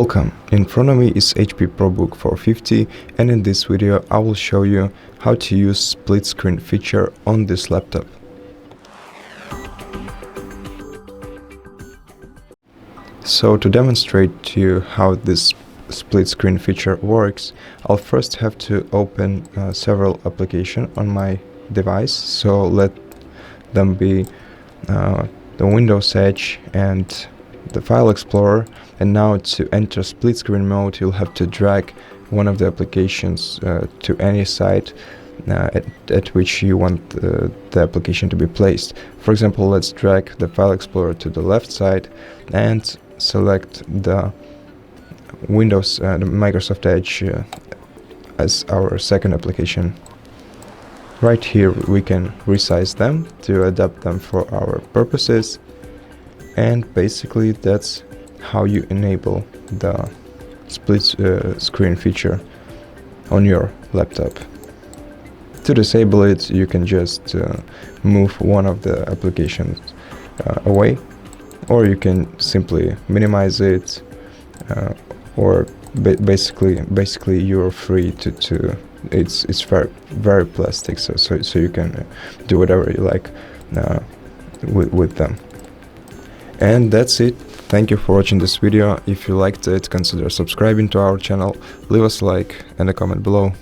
Welcome, in front of me is HP ProBook 450, and in this video I will show you how to use split screen feature on this laptop. So to demonstrate to you how this split screen feature works, I'll first have to open several applications on my device. So let them be the Windows Edge and the File Explorer. And now to enter split screen mode, you'll have to drag one of the applications to any side at which you want the application to be placed. For example, let's drag the File Explorer to the left side and select the Windows, the Microsoft Edge as our second application. Right here we can resize them to adapt them for our purposes, and basically that's how you enable the split screen feature on your laptop. To disable it, you can just move one of the applications away, or you can simply minimize it, or basically you're free to it's very plastic, so you can do whatever you like with them. And that's it. Thank you for watching this video. If you liked it, consider subscribing to our channel, leave us a like and a comment below.